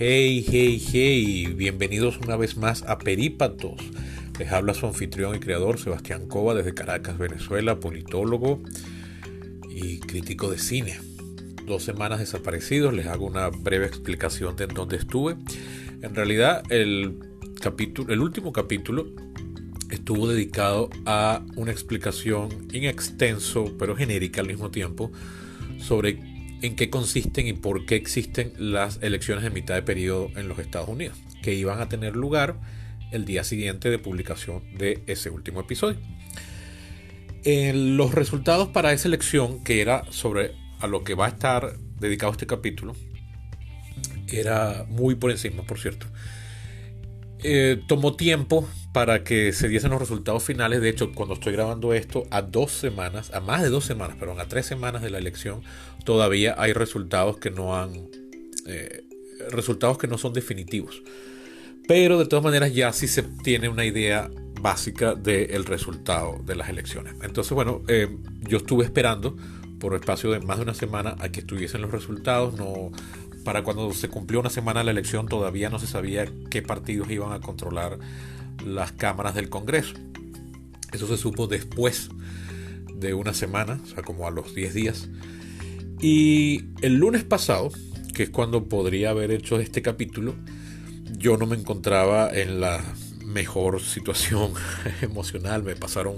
Hey, hey, hey, bienvenidos una vez más a Perípatos. Les habla su anfitrión y creador Sebastián Cova desde Caracas, Venezuela, politólogo y crítico de cine. 2 semanas desaparecidos, les hago una breve explicación de en dónde estuve. En realidad el último capítulo estuvo dedicado a una explicación in extenso pero genérica al mismo tiempo sobre en qué consisten y por qué existen las elecciones de mitad de periodo en los Estados Unidos, que iban a tener lugar el día siguiente de publicación de ese último episodio. Los resultados para esa elección, que era sobre a lo que va a estar dedicado este capítulo, era muy por encima, por cierto. Tomó tiempo para que se diesen los resultados finales. De hecho, cuando estoy grabando esto, a más de 2 semanas, a 3 semanas de la elección, todavía hay resultados que no son definitivos. Pero de todas maneras ya sí se tiene una idea básica del resultado de las elecciones. Entonces, yo estuve esperando por espacio de más de una semana a que estuviesen los resultados. Para cuando se cumplió una semana de la elección todavía no se sabía qué partidos iban a controlar las cámaras del Congreso. Eso se supo después de una semana, o sea, como a los 10 días. Y el lunes pasado, que es cuando podría haber hecho este capítulo, yo no me encontraba en la mejor situación emocional. Me pasaron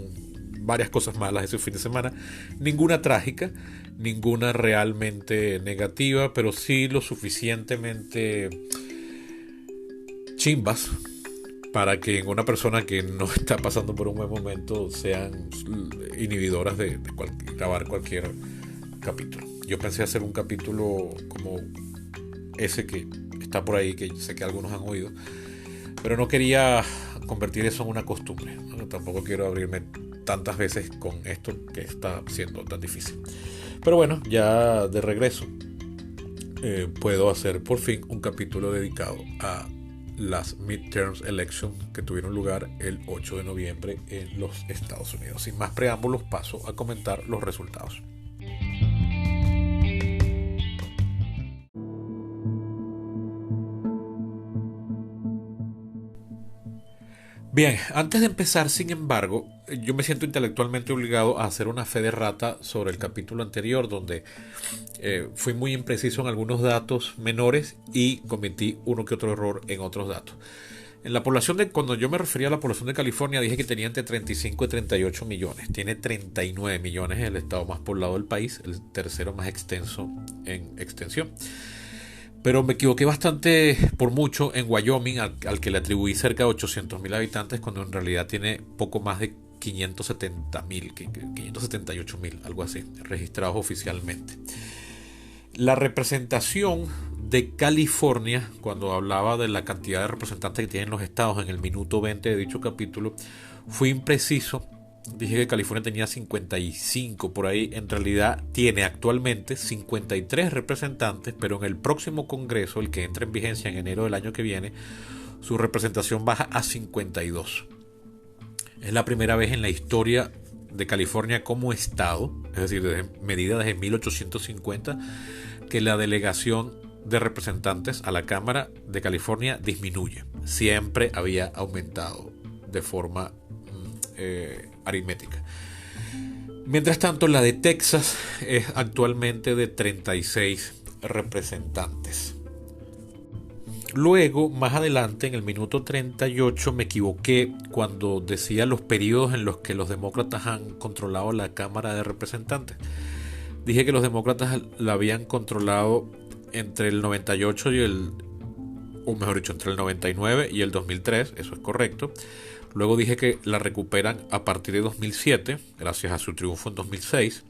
varias cosas malas ese fin de semana, ninguna trágica, ninguna realmente negativa, pero sí lo suficientemente chimbas para que en una persona que no está pasando por un buen momento sean inhibidoras de grabar cualquier capítulo. Yo pensé hacer un capítulo como ese que está por ahí, que sé que algunos han oído, pero no quería convertir eso en una costumbre, ¿no? Tampoco quiero abrirme tantas veces con esto que está siendo tan difícil. Pero bueno, ya de regreso puedo hacer por fin un capítulo dedicado a las midterms elections que tuvieron lugar el 8 de noviembre en los Estados Unidos. Sin más preámbulos, paso a comentar los resultados. Bien, antes de empezar, sin embargo, yo me siento intelectualmente obligado a hacer una fe de rata sobre el capítulo anterior, donde fui muy impreciso en algunos datos menores y cometí uno que otro error en otros datos. Cuando yo me refería a la población de California, dije que tenía entre 35 y 38 millones. Tiene 39 millones, es el estado más poblado del país, el tercero más extenso en extensión. Pero me equivoqué bastante, por mucho, en Wyoming, al que le atribuí cerca de 800,000 habitantes, cuando en realidad tiene poco más de 570,000, 578,000, algo así, registrados oficialmente. La representación de California, cuando hablaba de la cantidad de representantes que tienen los estados en el minuto 20 de dicho capítulo, fue impreciso. Dije que California tenía 55 por ahí. En realidad tiene actualmente 53 representantes, pero en el próximo congreso, el que entra en vigencia en enero del año que viene, su representación baja a 52. Es la primera vez en la historia de California como estado, es decir, medida desde 1850, que la delegación de representantes a la Cámara de California disminuye. Siempre había aumentado de forma aritmética. Mientras tanto, la de Texas es actualmente de 36 representantes. Luego, más adelante, en el minuto 38, me equivoqué cuando decía los periodos en los que los demócratas han controlado la Cámara de Representantes. Dije que los demócratas la habían controlado entre el 98 entre el 99 y el 2003, eso es correcto. Luego dije que la recuperan a partir de 2007, gracias a su triunfo en 2006.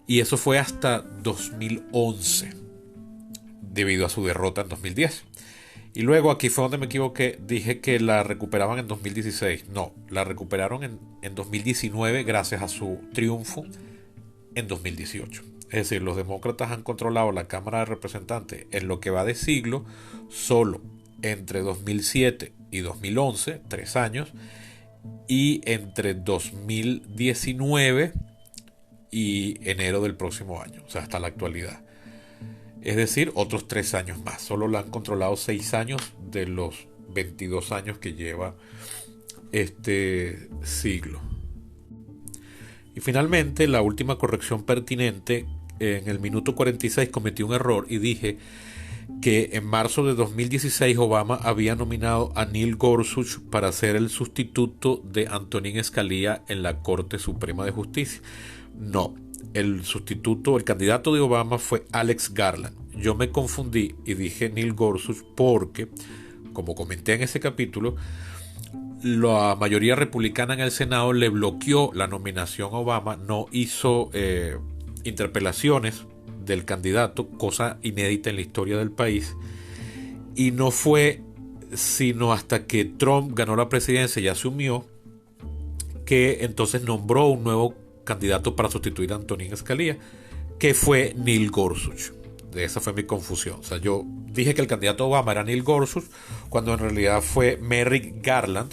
Y eso fue hasta 2011, debido a su derrota en 2010. Y luego aquí fue donde me equivoqué, dije que la recuperaban en 2016. No, la recuperaron en 2019 gracias a su triunfo en 2018. Es decir, los demócratas han controlado la Cámara de Representantes en lo que va de siglo solo entre 2007 y 2011, 3 años, y entre 2019 y enero del próximo año, o sea, hasta la actualidad. es decir, otros 3 años más. Solo la han controlado 6 años de los 22 años que lleva este siglo. Y finalmente, la última corrección pertinente, en el minuto 46 cometí un error y dije que en marzo de 2016 Obama había nominado a Neil Gorsuch para ser el sustituto de Antonin Scalia en la Corte Suprema de Justicia. No, el sustituto, el candidato de Obama fue Alex Garland. Yo me confundí y dije Neil Gorsuch porque, como comenté en ese capítulo, la mayoría republicana en el Senado le bloqueó la nominación a Obama, no hizo interpelaciones del candidato, cosa inédita en la historia del país, y no fue sino hasta que Trump ganó la presidencia y asumió que entonces nombró un nuevo candidato para sustituir a Antonin Scalia, que fue Neil Gorsuch. De esa fue mi confusión. O sea, yo dije que el candidato a Obama era Neil Gorsuch, cuando en realidad fue Merrick Garland.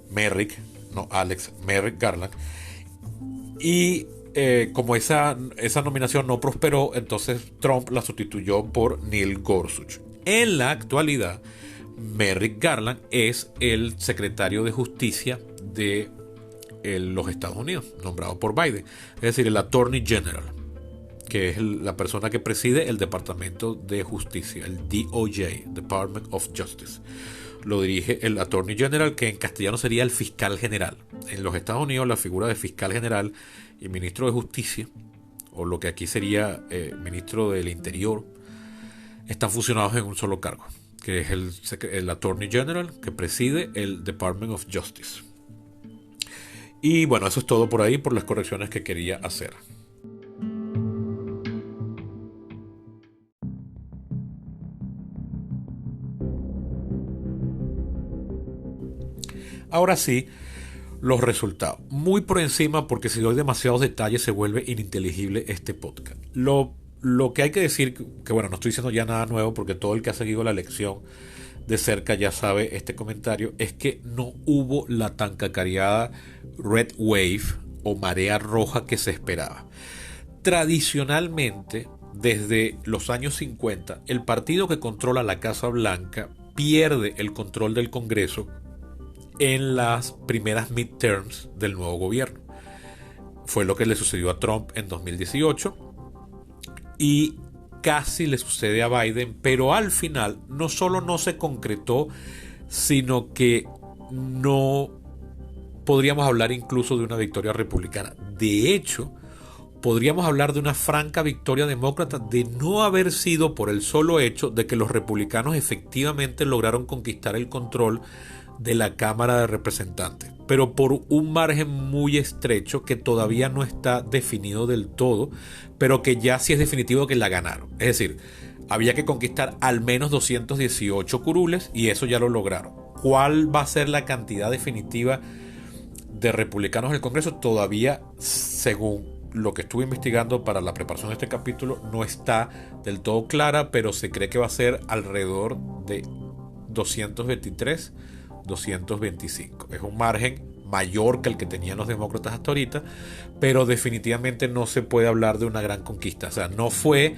Merrick, no Alex, Merrick Garland. Y como esa nominación no prosperó, entonces Trump la sustituyó por Neil Gorsuch. En la actualidad, Merrick Garland es el secretario de Justicia de los Estados Unidos, nombrado por Biden. Es decir, el Attorney General, que es la persona que preside el Departamento de Justicia, el DOJ, Department of Justice. Lo dirige el Attorney General, que en castellano sería el fiscal general. En los Estados Unidos, la figura de fiscal general y ministro de Justicia, o lo que aquí sería ministro del Interior, están fusionados en un solo cargo, que es el Attorney General, que preside el Department of Justice. Y bueno, eso es todo por ahí, por las correcciones que quería hacer. Ahora sí, los resultados. Muy por encima, porque si doy demasiados detalles se vuelve ininteligible este podcast. Lo que hay que decir, que bueno, no estoy diciendo ya nada nuevo, porque todo el que ha seguido la lección de cerca ya sabe este comentario, es que no hubo la tan cacareada Red Wave o marea roja que se esperaba. Tradicionalmente, desde los años 50, el partido que controla la Casa Blanca pierde el control del Congreso en las primeras midterms del nuevo gobierno. Fue lo que le sucedió a Trump en 2018 y casi le sucede a Biden, pero al final no solo no se concretó, sino que no podríamos hablar incluso de una victoria republicana. De hecho, podríamos hablar de una franca victoria demócrata de no haber sido por el solo hecho de que los republicanos efectivamente lograron conquistar el control de la Cámara de Representantes, pero por un margen muy estrecho que todavía no está definido del todo, pero que ya sí es definitivo que la ganaron. Es decir, había que conquistar al menos 218 curules y eso ya lo lograron. ¿Cuál va a ser la cantidad definitiva de republicanos en el Congreso? Todavía, según lo que estuve investigando para la preparación de este capítulo, no está del todo clara, pero se cree que va a ser alrededor de 223, 225. Es un margen mayor que el que tenían los demócratas hasta ahorita, pero definitivamente no se puede hablar de una gran conquista. O sea, no fue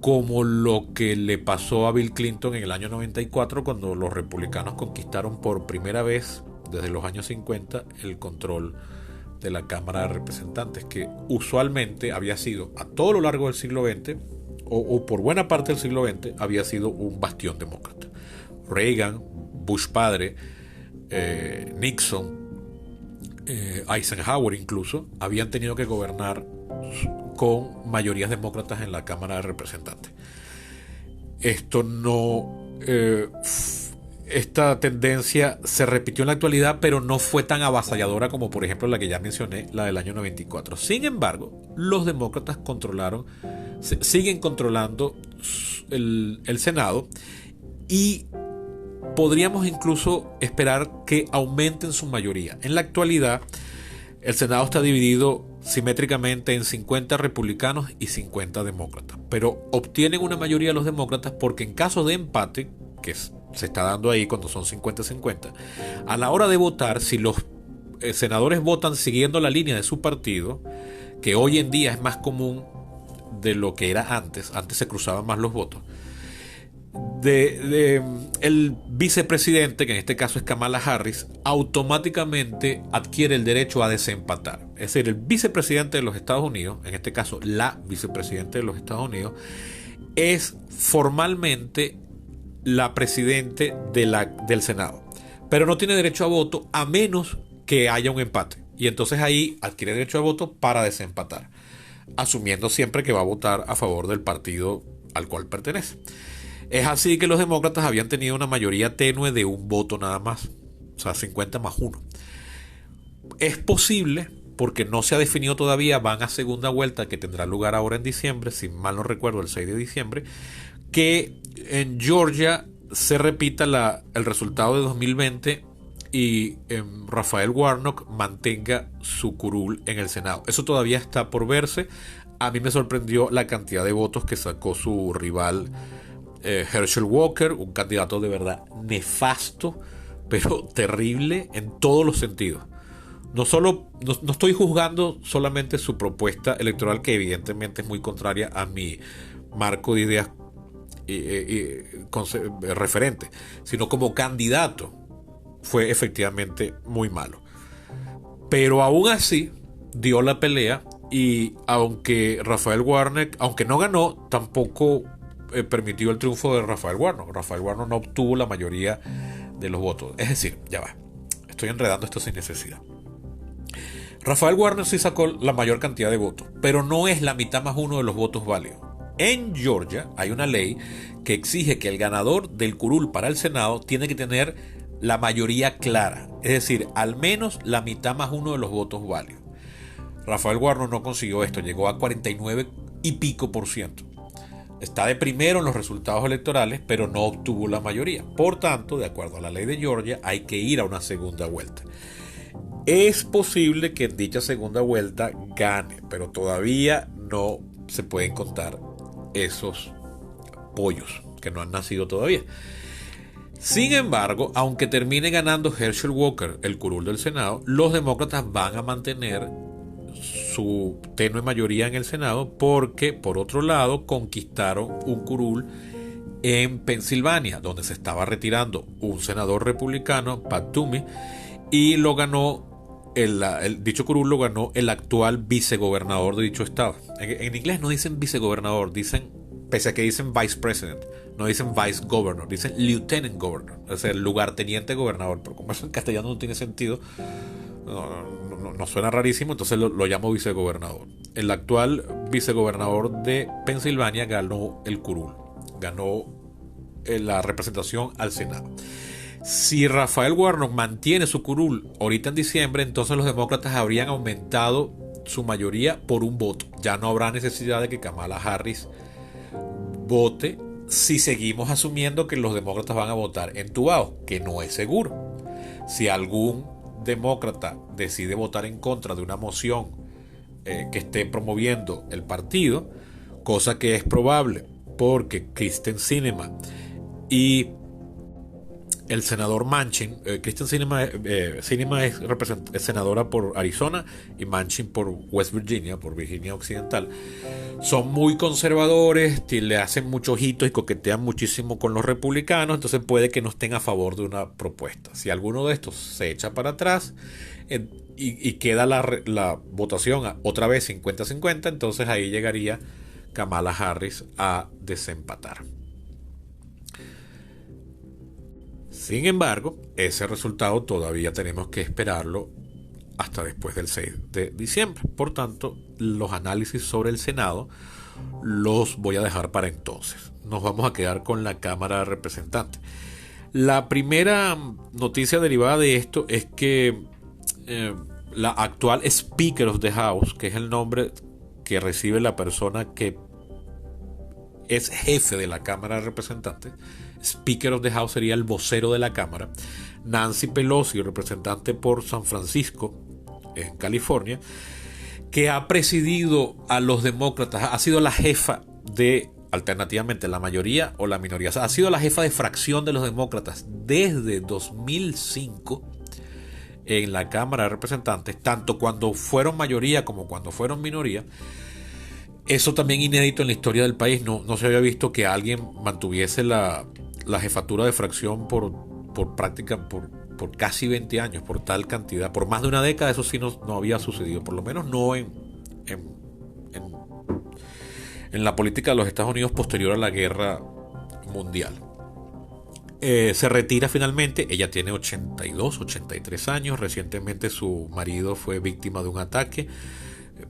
como lo que le pasó a Bill Clinton en el año 94, cuando los republicanos conquistaron por primera vez desde los años 50 el control de la Cámara de Representantes, que usualmente había sido a todo lo largo del siglo XX o por buena parte del siglo XX había sido un bastión demócrata. Reagan, Bush padre, Nixon, Eisenhower incluso, habían tenido que gobernar con mayorías demócratas en la Cámara de Representantes. Esto no... esta tendencia se repitió en la actualidad, pero no fue tan avasalladora como por ejemplo la que ya mencioné, la del año 94. Sin embargo, los demócratas siguen controlando el Senado y podríamos incluso esperar que aumenten su mayoría. En la actualidad, el Senado está dividido simétricamente en 50 republicanos y 50 demócratas, pero obtienen una mayoría los demócratas porque en caso de empate, que se está dando ahí cuando son 50-50, a la hora de votar, si los senadores votan siguiendo la línea de su partido, que hoy en día es más común de lo que era antes. Antes se cruzaban más los votos. El vicepresidente, que en este caso es Kamala Harris, automáticamente adquiere el derecho a desempatar. Es decir, el vicepresidente de los Estados Unidos, en este caso la vicepresidenta de los Estados Unidos, es formalmente la presidente del Senado, pero no tiene derecho a voto a menos que haya un empate. Y entonces ahí adquiere derecho a voto para desempatar, asumiendo siempre que va a votar a favor del partido al cual pertenece. Es así que los demócratas habían tenido una mayoría tenue de un voto nada más, o sea, 50 más 1. Es posible, porque no se ha definido todavía, van a segunda vuelta que tendrá lugar ahora en diciembre, si mal no recuerdo el 6 de diciembre, que en Georgia se repita el resultado de 2020 y Rafael Warnock mantenga su curul en el Senado. Eso todavía está por verse. A mí me sorprendió la cantidad de votos que sacó su rival Herschel Walker, un candidato de verdad nefasto, pero terrible en todos los sentidos. No estoy juzgando solamente su propuesta electoral, que evidentemente es muy contraria a mi marco de ideas referente, sino como candidato fue efectivamente muy malo. Pero aún así dio la pelea, y aunque Rafael Warnock, aunque no ganó, tampoco permitió el triunfo de Rafael Warnock. Rafael Warnock no obtuvo la mayoría de los votos. Es decir, ya va, estoy enredando esto sin necesidad. Rafael Warnock sí sacó la mayor cantidad de votos, pero no es la mitad más 1 de los votos válidos. En Georgia hay una ley que exige que el ganador del curul para el Senado tiene que tener la mayoría clara, es decir, al menos la mitad más 1 de los votos válidos. Rafael Warnock no consiguió esto, llegó a 49 y pico %. Está de primero en los resultados electorales, pero no obtuvo la mayoría. Por tanto, de acuerdo a la ley de Georgia, hay que ir a una segunda vuelta. Es posible que en dicha segunda vuelta gane, pero todavía no se pueden contar esos pollos que no han nacido todavía. Sin embargo, aunque termine ganando Herschel Walker el curul del Senado, los demócratas van a mantener su tenue mayoría en el Senado, porque por otro lado conquistaron un curul en Pensilvania, donde se estaba retirando un senador republicano, Pat Toomey, y lo ganó dicho curul lo ganó el actual vicegobernador de dicho estado. En inglés no dicen vicegobernador, pese a que dicen vice president, no dicen vice governor, dicen lieutenant governor, es el lugarteniente gobernador, pero como eso en castellano no tiene sentido, no suena rarísimo, entonces lo llamo vicegobernador. El actual vicegobernador de Pensilvania ganó el curul, ganó la representación al Senado. Si Rafael Warnock mantiene su curul ahorita en diciembre, entonces los demócratas habrían aumentado su mayoría por un voto. Ya no habrá necesidad de que Kamala Harris vote, si seguimos asumiendo que los demócratas van a votar entubados, que no es seguro. Si algún demócrata decide votar en contra de una moción que esté promoviendo el partido, cosa que es probable porque Kyrsten Sinema y el senador Manchin, Kyrsten Sinema es senadora por Arizona y Manchin por West Virginia, por Virginia Occidental, son muy conservadores, le hacen muchos ojitos y coquetean muchísimo con los republicanos, entonces puede que no estén a favor de una propuesta. Si alguno de estos se echa para atrás y queda la votación otra vez 50-50, entonces ahí llegaría Kamala Harris a desempatar. Sin embargo, ese resultado todavía tenemos que esperarlo hasta después del 6 de diciembre. Por tanto, los análisis sobre el Senado los voy a dejar para entonces. Nos vamos a quedar con la Cámara de Representantes. La primera noticia derivada de esto es que la actual Speaker of the House, que es el nombre que recibe la persona que es jefe de la Cámara de Representantes, Speaker of the House sería el vocero de la Cámara, Nancy Pelosi, representante por San Francisco, en California, que ha presidido a los demócratas, ha sido la jefa de, alternativamente, la mayoría o la minoría, o sea, ha sido la jefa de fracción de los demócratas desde 2005 en la Cámara de Representantes, tanto cuando fueron mayoría como cuando fueron minoría. Eso también inédito en la historia del país. No se había visto que alguien mantuviese la jefatura de fracción por práctica, por casi 20 años, por tal cantidad, por más de una década. Eso sí no había sucedido, por lo menos no en, en, en la política de los Estados Unidos posterior a la guerra mundial. Se retira finalmente, ella tiene 82, 83 años, recientemente su marido fue víctima de un ataque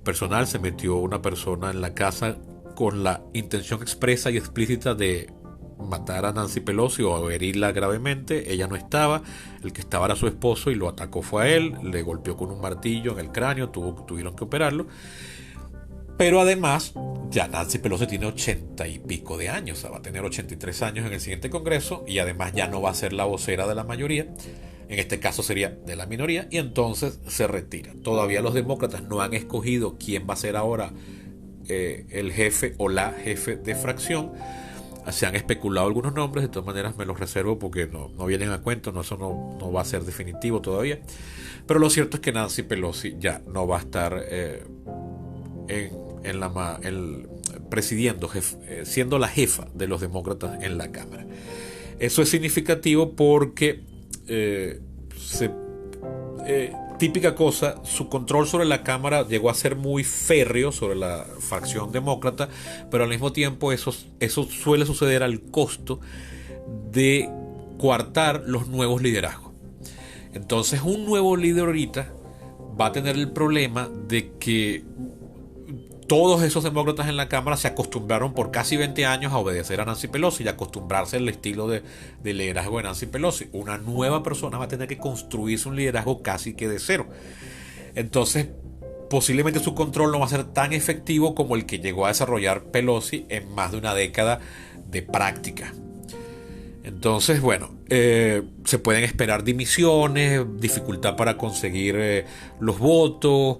personal, se metió una persona en la casa con la intención expresa y explícita de matar a Nancy Pelosi o herirla gravemente. Ella no estaba, el que estaba era su esposo y lo atacó fue a él, le golpeó con un martillo en el cráneo, tuvieron que operarlo. Pero además, ya Nancy Pelosi tiene 80 y pico de años, o sea, va a tener 83 años en el siguiente congreso y además ya no va a ser la vocera de la mayoría, en este caso sería de la minoría, y entonces se retira. Todavía los demócratas no han escogido quién va a ser ahora el jefe o la jefe de fracción. Se han especulado algunos nombres, de todas maneras me los reservo porque no vienen a cuento, eso no va a ser definitivo todavía. Pero lo cierto es que Nancy Pelosi ya no va a estar presidiendo, siendo la jefa de los demócratas en la Cámara. Eso es significativo porque típica cosa, su control sobre la Cámara llegó a ser muy férreo sobre la facción demócrata, pero al mismo tiempo eso suele suceder al costo de coartar los nuevos liderazgos. Entonces un nuevo líder ahorita va a tener el problema de que todos esos demócratas en la Cámara se acostumbraron por casi 20 años a obedecer a Nancy Pelosi y acostumbrarse al estilo de liderazgo de Nancy Pelosi. Una nueva persona va a tener que construirse un liderazgo casi que de cero. Entonces, posiblemente su control no va a ser tan efectivo como el que llegó a desarrollar Pelosi en más de una década de práctica. Entonces, bueno, se pueden esperar dimisiones, dificultad para conseguir los votos,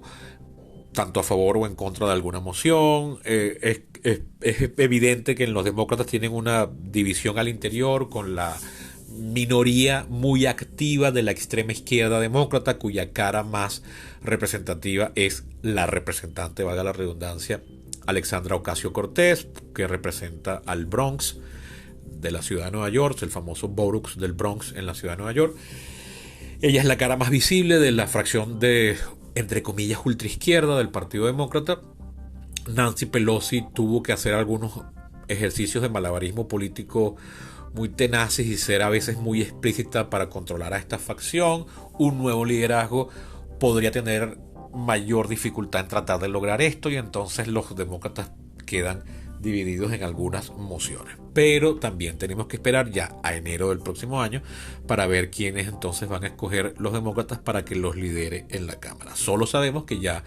tanto a favor o en contra de alguna moción. Es evidente que los demócratas tienen una división al interior con la minoría muy activa de la extrema izquierda demócrata, cuya cara más representativa es la representante, valga la redundancia, Alexandra Ocasio-Cortez, que representa al Bronx de la ciudad de Nueva York, el famoso Borough del Bronx en la ciudad de Nueva York. Ella es la cara más visible de la fracción de, entre comillas, ultraizquierda del Partido Demócrata. Nancy Pelosi tuvo que hacer algunos ejercicios de malabarismo político muy tenaces y ser a veces muy explícita para controlar a esta facción. Un nuevo liderazgo podría tener mayor dificultad en tratar de lograr esto y entonces los demócratas quedan divididos en algunas mociones. Pero también tenemos que esperar ya a enero del próximo año para ver quiénes entonces van a escoger los demócratas para que los lidere en la Cámara. Solo sabemos que ya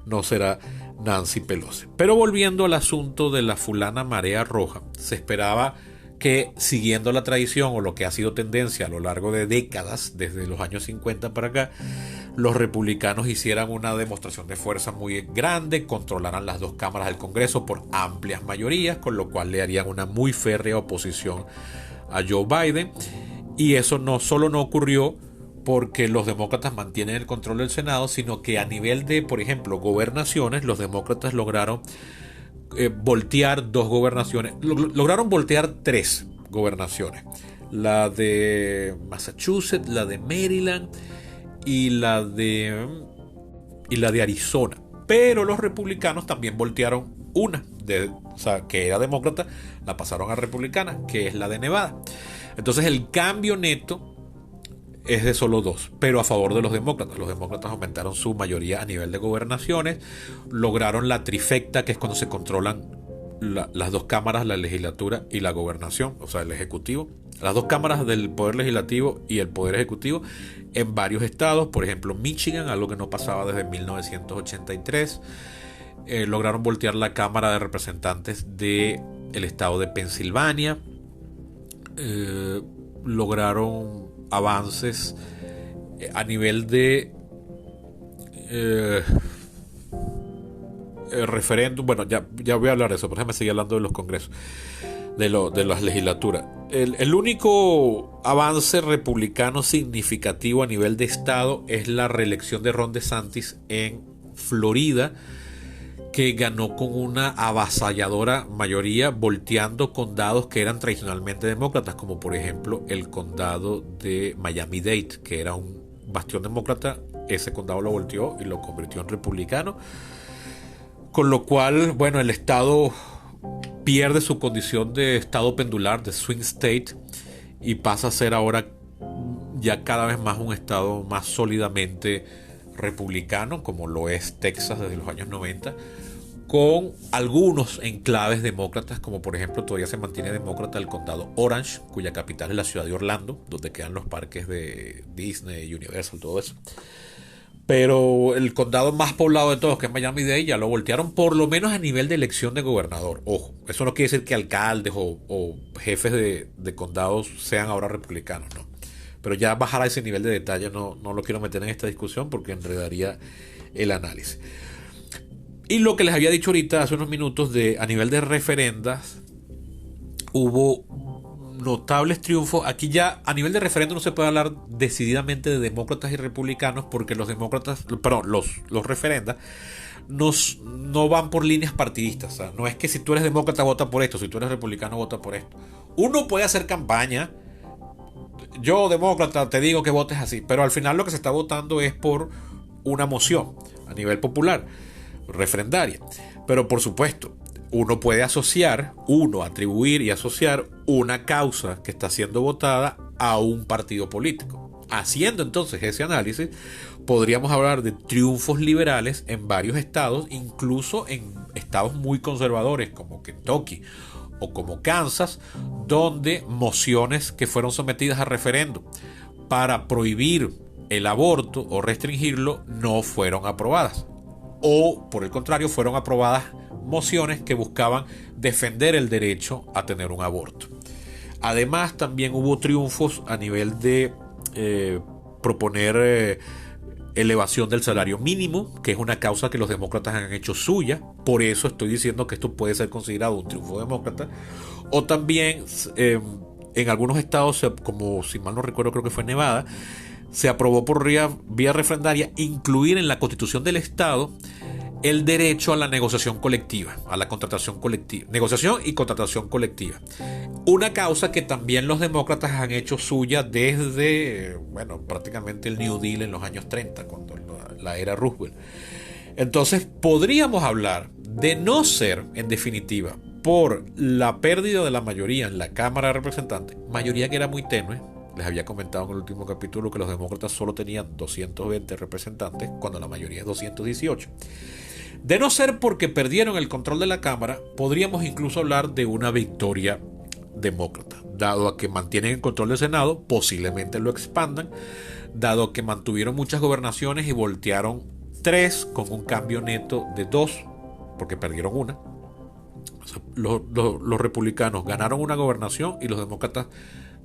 no será Nancy Pelosi. Pero volviendo al asunto de la fulana marea roja, se esperaba que, siguiendo la tradición o lo que ha sido tendencia a lo largo de décadas, desde los años 50 para acá, los republicanos hicieran una demostración de fuerza muy grande, controlaran las dos cámaras del Congreso por amplias mayorías, con lo cual le harían una muy férrea oposición a Joe Biden. Y eso no solo no ocurrió porque los demócratas mantienen el control del Senado, sino que a nivel de, por ejemplo, gobernaciones, los demócratas lograron voltear dos gobernaciones, lograron voltear tres gobernaciones: la de Massachusetts, la de Maryland y la de Arizona. Pero los republicanos también voltearon una, o sea, que era demócrata, la pasaron a republicana, que es la de Nevada. Entonces el cambio neto es de solo dos, pero a favor de los demócratas. Los demócratas aumentaron su mayoría a nivel de gobernaciones, lograron la trifecta, que es cuando se controlan las dos cámaras, la legislatura y la gobernación, o sea, el ejecutivo. Las dos cámaras del poder legislativo y el poder ejecutivo en varios estados, por ejemplo Michigan, algo que no pasaba desde 1983. Lograron voltear la Cámara de Representantes del estado de Pensilvania. Lograron avances a nivel de referéndum. Bueno, ya voy a hablar de eso, por ejemplo, sigue hablando de los congresos, de las legislaturas. El único avance republicano significativo a nivel de estado es la reelección de Ron DeSantis en Florida, que ganó con una avasalladora mayoría, volteando condados que eran tradicionalmente demócratas, como por ejemplo el condado de Miami-Dade, que era un bastión demócrata. Ese condado lo volteó y lo convirtió en republicano, con lo cual, bueno, el estado pierde su condición de estado pendular, de swing state, y pasa a ser ahora ya cada vez más un estado más sólidamente republicano, como lo es Texas desde los años 90, con algunos enclaves demócratas, como por ejemplo todavía se mantiene demócrata el condado Orange, cuya capital es la ciudad de Orlando, donde quedan los parques de Disney, Universal, todo eso. Pero el condado más poblado de todos, que es Miami-Dade, ya lo voltearon, por lo menos a nivel de elección de gobernador. Ojo, eso no quiere decir que alcaldes o jefes de condados sean ahora republicanos, no. Pero ya bajar a ese nivel de detalle no lo quiero meter en esta discusión porque enredaría el análisis. Y lo que les había dicho ahorita hace unos minutos, a nivel de referendas, hubo notables triunfos. Aquí ya a nivel de referéndum no se puede hablar decididamente de demócratas y republicanos, porque los demócratas, perdón, los referendas no van por líneas partidistas. O sea, no es que si tú eres demócrata vota por esto, si tú eres republicano vota por esto. Uno puede hacer campaña, yo demócrata te digo que votes así, pero al final lo que se está votando es por una moción a nivel popular, refrendaria. Pero por supuesto, uno puede atribuir y asociar una causa que está siendo votada a un partido político. Haciendo entonces ese análisis, podríamos hablar de triunfos liberales en varios estados, incluso en estados muy conservadores como Kentucky o como Kansas, donde mociones que fueron sometidas a referendo para prohibir el aborto o restringirlo no fueron aprobadas. O por el contrario, fueron aprobadas mociones que buscaban defender el derecho a tener un aborto. Además, también hubo triunfos a nivel de proponer elevación del salario mínimo, que es una causa que los demócratas han hecho suya. Por eso estoy diciendo que esto puede ser considerado un triunfo demócrata. O también en algunos estados, como si mal no recuerdo creo que fue Nevada, se aprobó por vía refrendaria incluir en la constitución del estado el derecho a la negociación colectiva, a la contratación colectiva, negociación y contratación colectiva. Una causa que también los demócratas han hecho suya desde, bueno, prácticamente el New Deal en los años 30, cuando la era Roosevelt. Entonces podríamos hablar de no ser, en definitiva, por la pérdida de la mayoría en la Cámara de Representantes, mayoría que era muy tenue. Les había comentado en el último capítulo que los demócratas solo tenían 220 representantes, cuando la mayoría es 218. De no ser porque perdieron el control de la Cámara, podríamos incluso hablar de una victoria demócrata, dado a que mantienen el control del Senado, posiblemente lo expandan, dado a que mantuvieron muchas gobernaciones y voltearon 3 con un cambio neto de 2, porque perdieron una. O sea, los republicanos ganaron una gobernación y los demócratas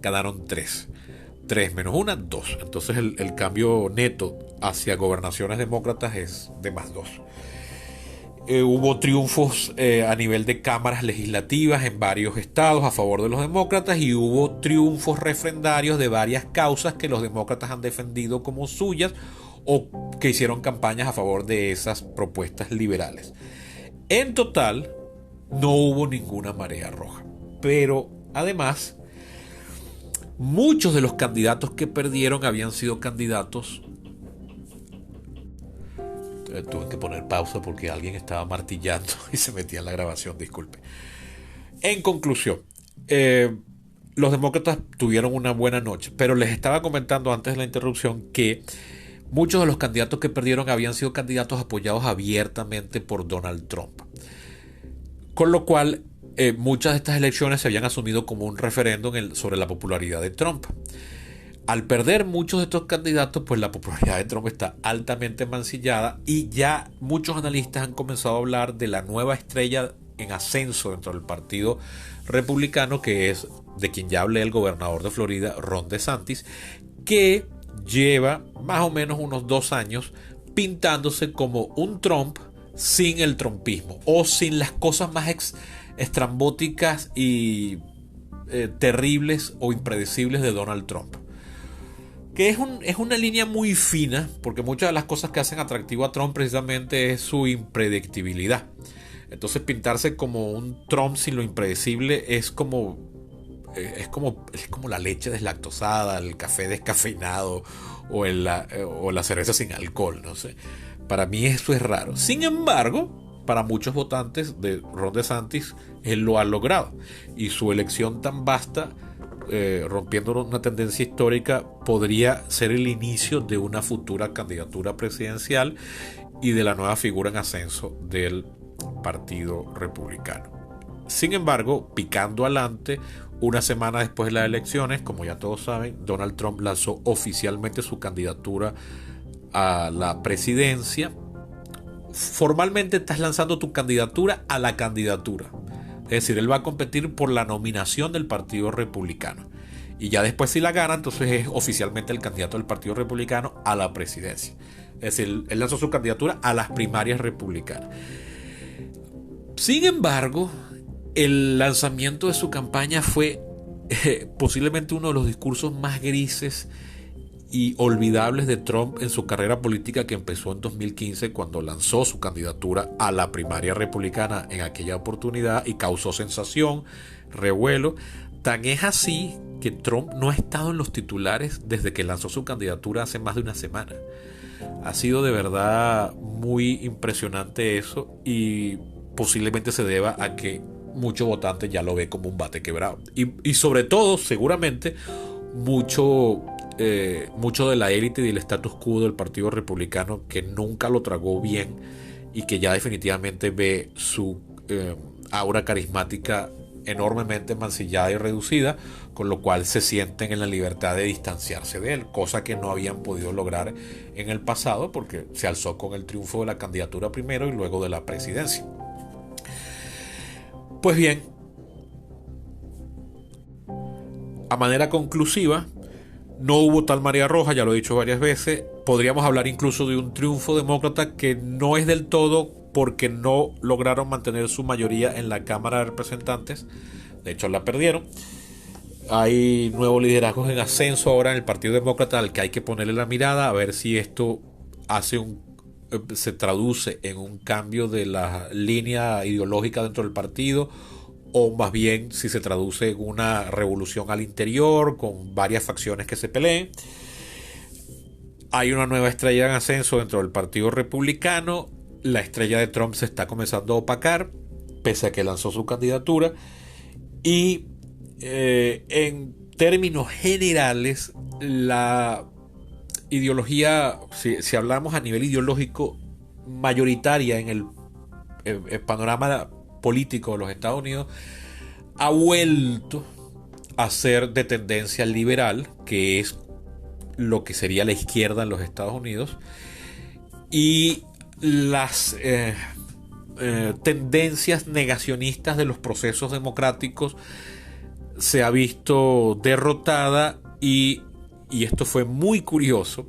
ganaron 3. 3 menos 1, 2. Entonces el cambio neto hacia gobernaciones demócratas es de más 2. Hubo triunfos a nivel de cámaras legislativas en varios estados a favor de los demócratas, y hubo triunfos refrendarios de varias causas que los demócratas han defendido como suyas o que hicieron campañas a favor de esas propuestas liberales. En total, no hubo ninguna marea roja. Pero además, muchos de los candidatos que perdieron habían sido candidatos. Tuve que poner pausa porque alguien estaba martillando y se metía en la grabación, disculpe. En conclusión, los demócratas tuvieron una buena noche, pero les estaba comentando antes de la interrupción que muchos de los candidatos que perdieron habían sido candidatos apoyados abiertamente por Donald Trump. Con lo cual, muchas de estas elecciones se habían asumido como un referéndum sobre la popularidad de Trump. Al perder muchos de estos candidatos, pues la popularidad de Trump está altamente mancillada, y ya muchos analistas han comenzado a hablar de la nueva estrella en ascenso dentro del partido republicano, que es de quien ya hablé, el gobernador de Florida, Ron DeSantis, que lleva más o menos unos 2 años pintándose como un Trump sin el trumpismo, o sin las cosas más estrambóticas y terribles o impredecibles de Donald Trump. que es una línea muy fina, porque muchas de las cosas que hacen atractivo a Trump precisamente es su impredictibilidad. Entonces pintarse como un Trump sin lo impredecible es como la leche deslactosada, el café descafeinado o la cerveza sin alcohol, no sé. Para mí eso es raro. Sin embargo, para muchos votantes de Ron DeSantis, él lo ha logrado. Y su elección tan vasta, rompiendo una tendencia histórica, podría ser el inicio de una futura candidatura presidencial y de la nueva figura en ascenso del Partido Republicano. Sin embargo, picando adelante, una semana después de las elecciones, como ya todos saben, Donald Trump lanzó oficialmente su candidatura a la presidencia. Formalmente estás lanzando tu candidatura a la candidatura. Es decir, él va a competir por la nominación del Partido Republicano. Y ya después, si la gana, entonces es oficialmente el candidato del Partido Republicano a la presidencia. Es decir, él lanzó su candidatura a las primarias republicanas. Sin embargo, el lanzamiento de su campaña fue posiblemente uno de los discursos más grises y olvidables de Trump en su carrera política, que empezó en 2015 cuando lanzó su candidatura a la primaria republicana en aquella oportunidad y causó sensación, revuelo. Tan es así que Trump no ha estado en los titulares desde que lanzó su candidatura hace más de una semana. Ha sido de verdad muy impresionante eso, y posiblemente se deba a que muchos votantes ya lo ve como un bate quebrado. Y sobre todo, seguramente, mucho de la élite y del status quo del Partido Republicano, que nunca lo tragó bien y que ya definitivamente ve su aura carismática enormemente mancillada y reducida, con lo cual se sienten en la libertad de distanciarse de él, cosa que no habían podido lograr en el pasado, porque se alzó con el triunfo de la candidatura primero y luego de la presidencia. Pues bien, a manera conclusiva, no hubo tal María Roja, ya lo he dicho varias veces. Podríamos hablar incluso de un triunfo demócrata que no es del todo, porque no lograron mantener su mayoría en la Cámara de Representantes. De hecho, la perdieron. Hay nuevos liderazgos en ascenso ahora en el Partido Demócrata, al que hay que ponerle la mirada a ver si esto se traduce en un cambio de la línea ideológica dentro del partido, o más bien si se traduce en una revolución al interior con varias facciones que se peleen. Hay una nueva estrella en ascenso dentro del Partido Republicano. La estrella de Trump se está comenzando a opacar, pese a que lanzó su candidatura. Y en términos generales, la ideología, si hablamos a nivel ideológico, mayoritaria en el panorama político de los Estados Unidos, ha vuelto a ser de tendencia liberal, que es lo que sería la izquierda en los Estados Unidos, y las tendencias negacionistas de los procesos democráticos se ha visto derrotada, y esto fue muy curioso.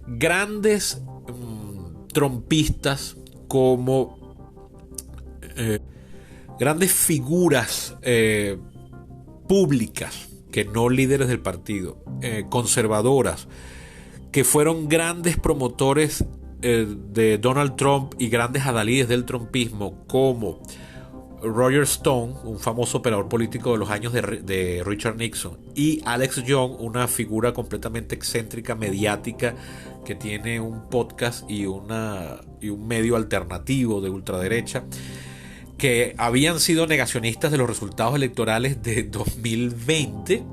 Grandes trumpistas como grandes figuras públicas, que no líderes del partido, conservadoras, que fueron grandes promotores de Donald Trump y grandes adalides del trumpismo, como Roger Stone, un famoso operador político de los años de Richard Nixon, y Alex Jones, una figura completamente excéntrica, mediática, que tiene un podcast y un medio alternativo de ultraderecha, que habían sido negacionistas de los resultados electorales de 2020.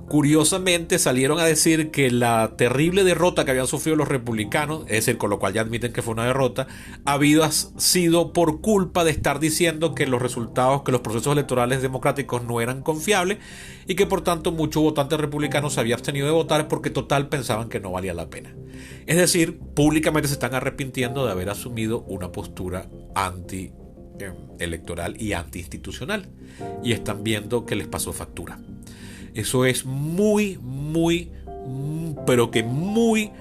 Curiosamente salieron a decir que la terrible derrota que habían sufrido los republicanos, es decir, con lo cual ya admiten que fue una derrota, había sido por culpa de estar diciendo que los resultados, que los procesos electorales democráticos no eran confiables, y que por tanto muchos votantes republicanos se habían abstenido de votar porque total pensaban que no valía la pena. Es decir, públicamente se están arrepintiendo de haber asumido una postura anti-electoral y anti-institucional, y están viendo que les pasó factura. Eso es muy, pero que muy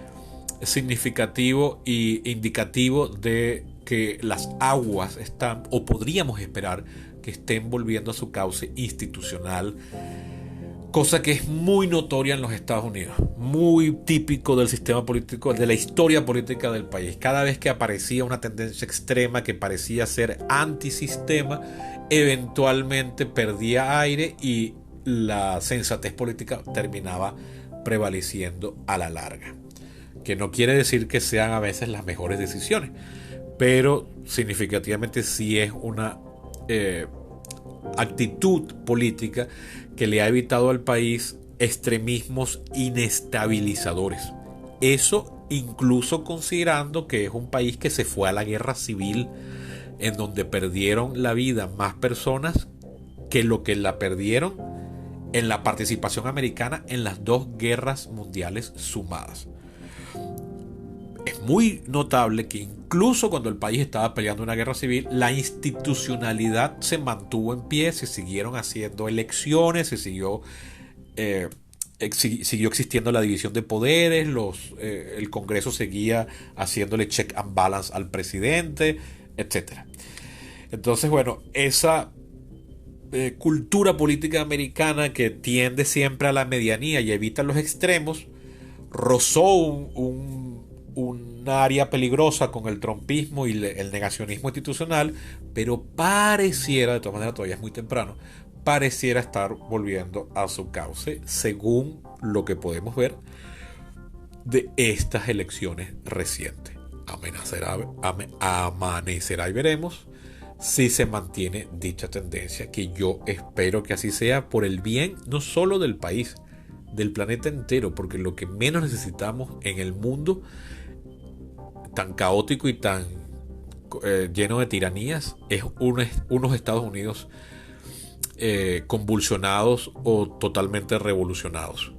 significativo e indicativo de que las aguas están, o podríamos esperar que estén volviendo a su cauce institucional, cosa que es muy notoria en los Estados Unidos, muy típico del sistema político, de la historia política del país. Cada vez que aparecía una tendencia extrema que parecía ser antisistema, eventualmente perdía aire y la sensatez política terminaba prevaleciendo a la larga. Que no quiere decir que sean a veces las mejores decisiones, pero significativamente sí es una actitud política que le ha evitado al país extremismos inestabilizadores. Eso incluso considerando que es un país que se fue a la guerra civil, en donde perdieron la vida más personas que lo que la perdieron en la participación americana en las dos guerras mundiales sumadas. Es muy notable que incluso cuando el país estaba peleando una guerra civil, la institucionalidad se mantuvo en pie, se siguieron haciendo elecciones, se siguió existiendo la división de poderes, el Congreso seguía haciéndole check and balance al presidente, etc. Entonces, bueno, esa cultura política americana que tiende siempre a la medianía y evita los extremos, rozó un área peligrosa con el trumpismo y el negacionismo institucional, pero pareciera, de todas maneras todavía es muy temprano, pareciera estar volviendo a su cauce, según lo que podemos ver de estas elecciones recientes. Amanecerá y veremos si se mantiene dicha tendencia, que yo espero que así sea por el bien no solo del país, del planeta entero, porque lo que menos necesitamos en el mundo tan caótico y tan lleno de tiranías es unos Estados Unidos convulsionados o totalmente revolucionados,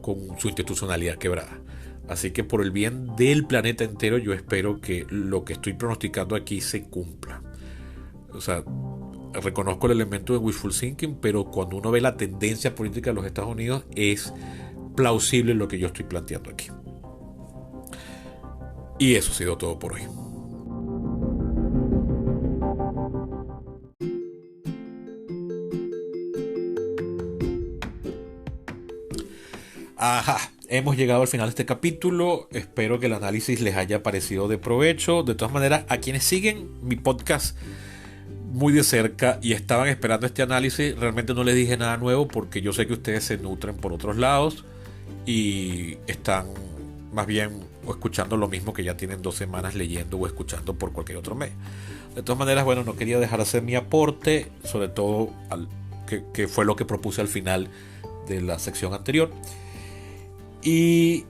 con su institucionalidad quebrada. Así que por el bien del planeta entero yo espero que lo que estoy pronosticando aquí se cumpla. O sea, reconozco el elemento de wishful thinking, pero cuando uno ve la tendencia política de los Estados Unidos es plausible lo que yo estoy planteando aquí. Y eso ha sido todo por hoy. Ajá, hemos llegado al final de este capítulo. Espero que el análisis les haya parecido de provecho. De todas maneras, a quienes siguen mi podcast muy de cerca y estaban esperando este análisis, realmente no les dije nada nuevo porque yo sé que ustedes se nutren por otros lados y están más bien escuchando lo mismo que ya tienen 2 semanas leyendo o escuchando por cualquier otro medio. De todas maneras, bueno, no quería dejar de hacer mi aporte, sobre todo que fue lo que propuse al final de la sección anterior. Y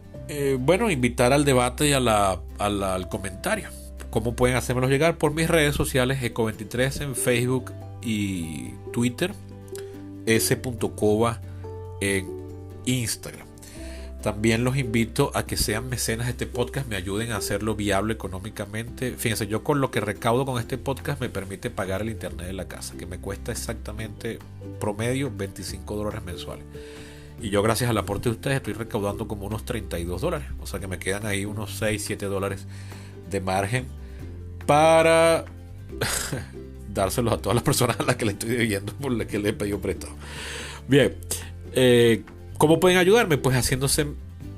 bueno, invitar al debate y al comentario. ¿Cómo pueden hacérmelo llegar? Por mis redes sociales, Eco23 en Facebook y Twitter, s.cova en Instagram. También los invito a que sean mecenas de este podcast, me ayuden a hacerlo viable económicamente. Fíjense, yo con lo que recaudo con este podcast me permite pagar el internet de la casa, que me cuesta exactamente promedio $25 mensuales. Y yo, gracias al aporte de ustedes, estoy recaudando como unos $32. O sea que me quedan ahí unos $6, $7 de margen para dárselos a todas las personas a las que le estoy debiendo, por las que le he pedido prestado. Bien, ¿cómo pueden ayudarme? Pues haciéndose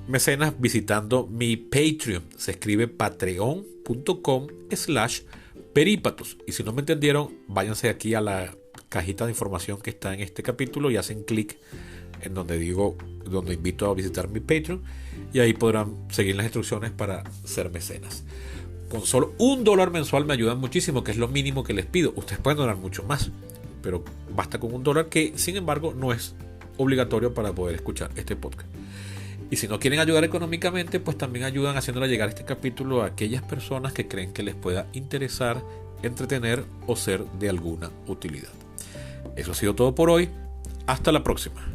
mecenas visitando mi Patreon. Se escribe patreon.com/perípatos. Y si no me entendieron, váyanse aquí a la cajita de información que está en este capítulo y hacen clic en donde invito a visitar mi Patreon, y ahí podrán seguir las instrucciones para ser mecenas. Con solo $1 mensual me ayudan muchísimo, que es lo mínimo que les pido. Ustedes pueden donar mucho más, pero basta con $1, que sin embargo no es obligatorio para poder escuchar este podcast. Y si no quieren ayudar económicamente, pues también ayudan haciéndole llegar este capítulo a aquellas personas que creen que les pueda interesar, entretener o ser de alguna utilidad. Eso ha sido todo por hoy. Hasta la próxima.